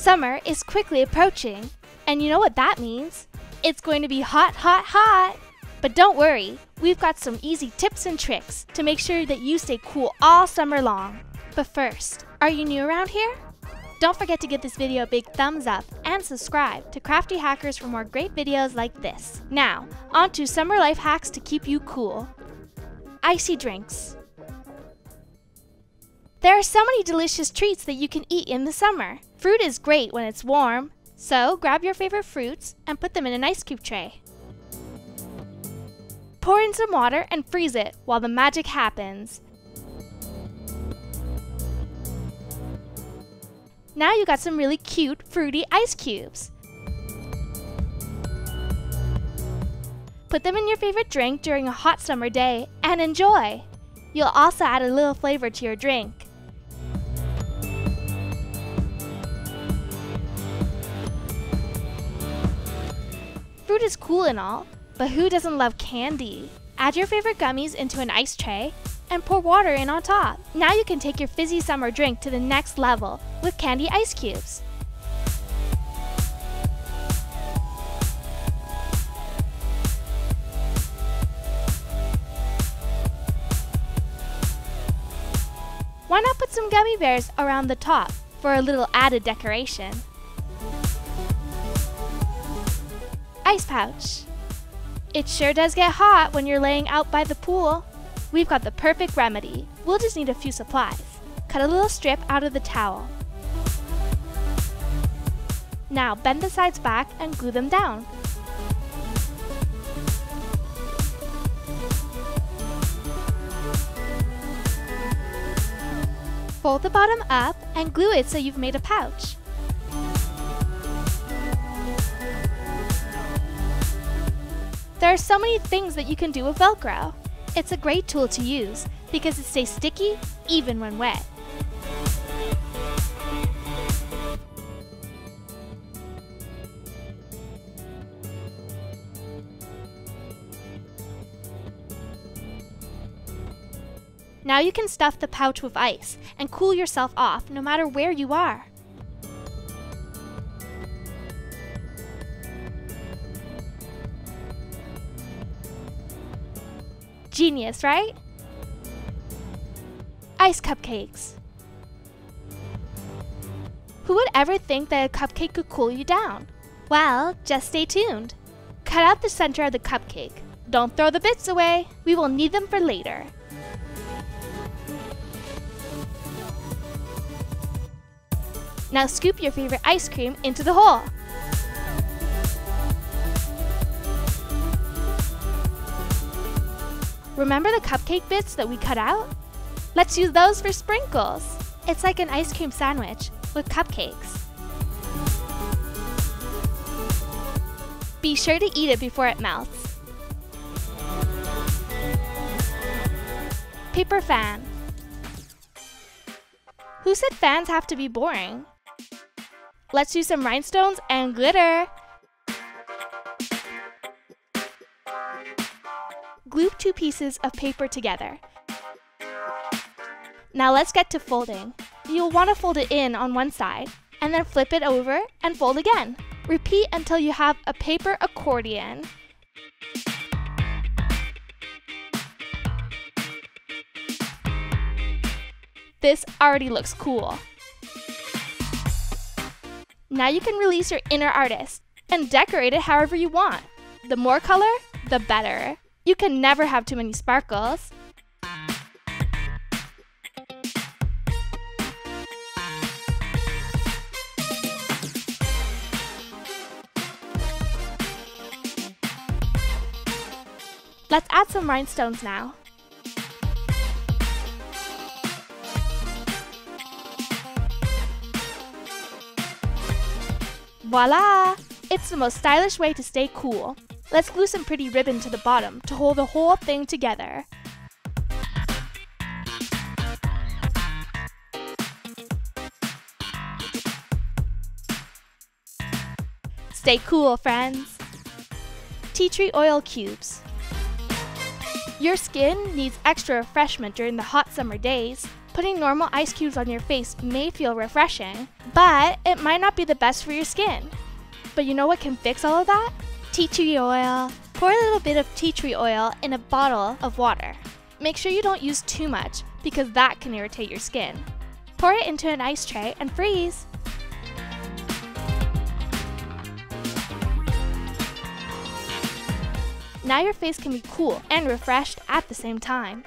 Summer is quickly approaching, and you know what that means? It's going to be hot, hot, hot! But don't worry, we've got some easy tips and tricks to make sure that you stay cool all summer long. But first, are you new around here? Don't forget to give this video a big thumbs up and subscribe to Crafty Hackers for more great videos like this. Now, on to summer life hacks to keep you cool. Icy drinks. There are so many delicious treats that you can eat in the summer. Fruit is great when it's warm, so grab your favorite fruits and put them in an ice cube tray. Pour in some water and freeze it while the magic happens. Now you got some really cute, fruity ice cubes. Put them in your favorite drink during a hot summer day and enjoy! You'll also add a little flavor to your drink. Fruit is cool and all, but who doesn't love candy? Add your favorite gummies into an ice tray and pour water in on top. Now you can take your fizzy summer drink to the next level with candy ice cubes. Why not put some gummy bears around the top for a little added decoration? Ice pouch. It sure does get hot when you're laying out by the pool. We've got the perfect remedy. We'll just need a few supplies. Cut a little strip out of the towel. Now bend the sides back and glue them down. Fold the bottom up and glue it so you've made a pouch. There are so many things that you can do with Velcro. It's a great tool to use because it stays sticky even when wet. Now you can stuff the pouch with ice and cool yourself off no matter where you are. Genius, right? Ice cupcakes. Who would ever think that a cupcake could cool you down? Well, just stay tuned. Cut out the center of the cupcake. Don't throw the bits away. We will need them for later. Now scoop your favorite ice cream into the hole. Remember the cupcake bits that we cut out? Let's use those for sprinkles. It's like an ice cream sandwich with cupcakes. Be sure to eat it before it melts. Paper fan. Who said fans have to be boring? Let's use some rhinestones and glitter. Glue 2 pieces of paper together. Now let's get to folding. You'll want to fold it in on one side, and then flip it over and fold again. Repeat until you have a paper accordion. This already looks cool. Now you can release your inner artist and decorate it however you want. The more color, the better. You can never have too many sparkles. Let's add some rhinestones now. Voila! It's the most stylish way to stay cool. Let's glue some pretty ribbon to the bottom to hold the whole thing together. Stay cool, friends! Tea tree oil cubes. Your skin needs extra refreshment during the hot summer days. Putting normal ice cubes on your face may feel refreshing, but it might not be the best for your skin. But you know what can fix all of that? Tea tree oil. Pour a little bit of tea tree oil in a bottle of water. Make sure you don't use too much because that can irritate your skin. Pour it into an ice tray and freeze. Now your face can be cool and refreshed at the same time.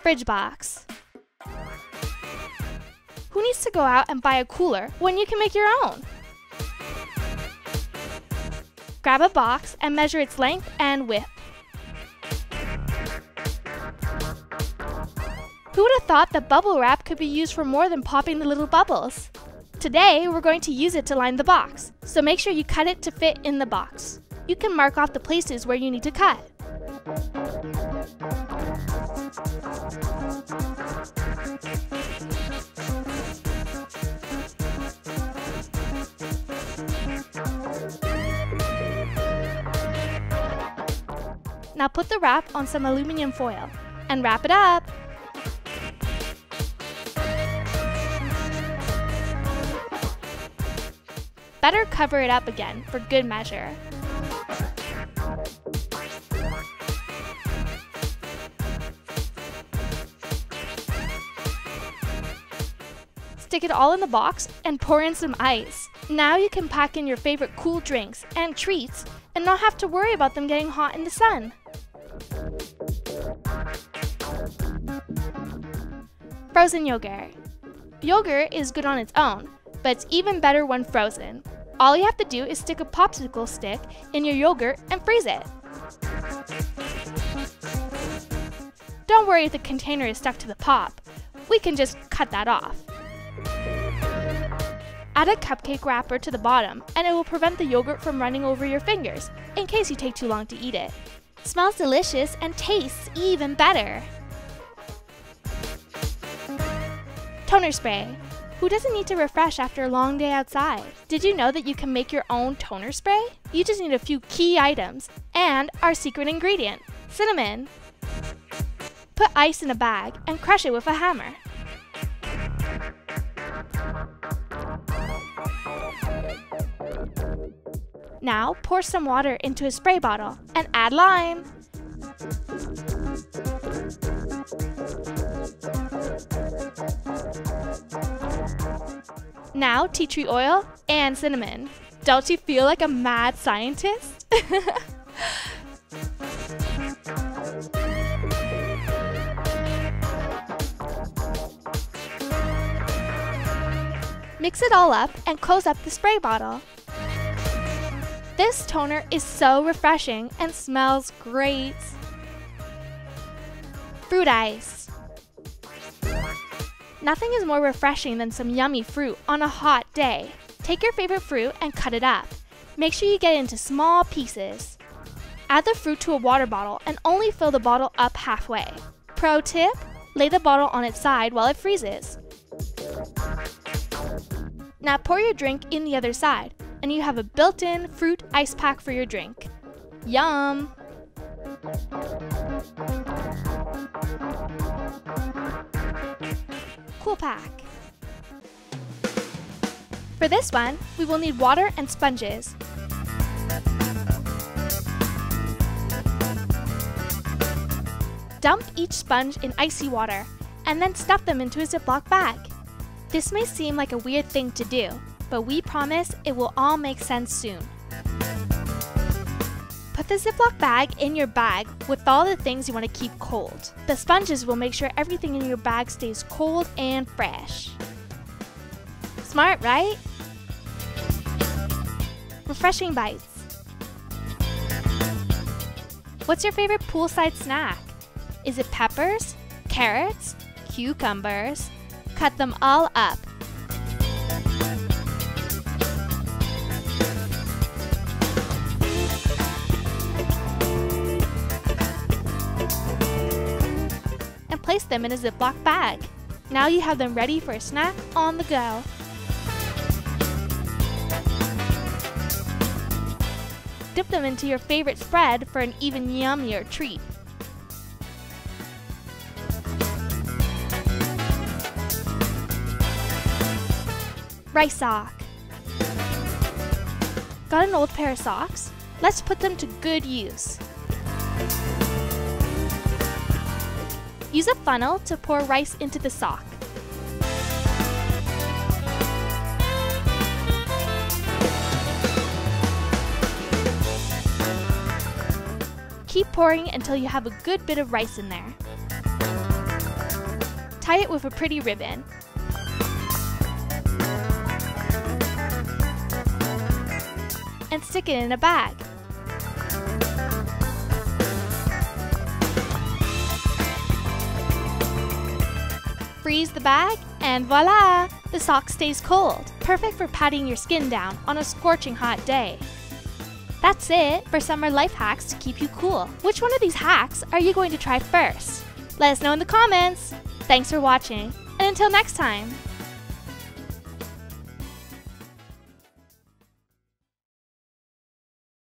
Fridge box. Who needs to go out and buy a cooler when you can make your own? Grab a box and measure its length and width. Who would have thought that bubble wrap could be used for more than popping the little bubbles? Today, we're going to use it to line the box, so make sure you cut it to fit in the box. You can mark off the places where you need to cut. Now put the wrap on some aluminum foil and wrap it up. Better cover it up again for good measure. Stick it all in the box and pour in some ice. Now you can pack in your favorite cool drinks and treats and not have to worry about them getting hot in the sun. Frozen yogurt. Yogurt is good on its own, but it's even better when frozen. All you have to do is stick a popsicle stick in your yogurt and freeze it. Don't worry if the container is stuck to the pop. We can just cut that off. Add a cupcake wrapper to the bottom and it will prevent the yogurt from running over your fingers in case you take too long to eat it. Smells delicious and tastes even better. Toner spray. Who doesn't need to refresh after a long day outside? Did you know that you can make your own toner spray? You just need a few key items and our secret ingredient, cinnamon. Put ice in a bag and crush it with a hammer. Now pour some water into a spray bottle and add lime. Now tea tree oil and cinnamon. Don't you feel like a mad scientist? Mix it all up and close up the spray bottle. This toner is so refreshing and smells great. Fruit ice. Nothing is more refreshing than some yummy fruit on a hot day. Take your favorite fruit and cut it up. Make sure you get it into small pieces. Add the fruit to a water bottle and only fill the bottle up halfway. Pro tip, lay the bottle on its side while it freezes. Now pour your drink in the other side and you have a built-in fruit ice pack for your drink. Yum! Cool pack. For this one, we will need water and sponges. Dump each sponge in icy water and then stuff them into a Ziploc bag. This may seem like a weird thing to do, but we promise it will all make sense soon. Put the Ziploc bag in your bag with all the things you want to keep cold. The sponges will make sure everything in your bag stays cold and fresh. Smart, right? Refreshing bites. What's your favorite poolside snack? Is it peppers, carrots, cucumbers? Cut them all up. And place them in a Ziploc bag. Now you have them ready for a snack on the go. Dip them into your favorite spread for an even yummier treat. Rice sock. Got an old pair of socks? Let's put them to good use. Use a funnel to pour rice into the sock. Keep pouring until you have a good bit of rice in there. Tie it with a pretty ribbon. And stick it in a bag. Freeze the bag, and voila! The sock stays cold, perfect for patting your skin down on a scorching hot day. That's it for summer life hacks to keep you cool. Which one of these hacks are you going to try first? Let us know in the comments! Thanks for watching, and until next time!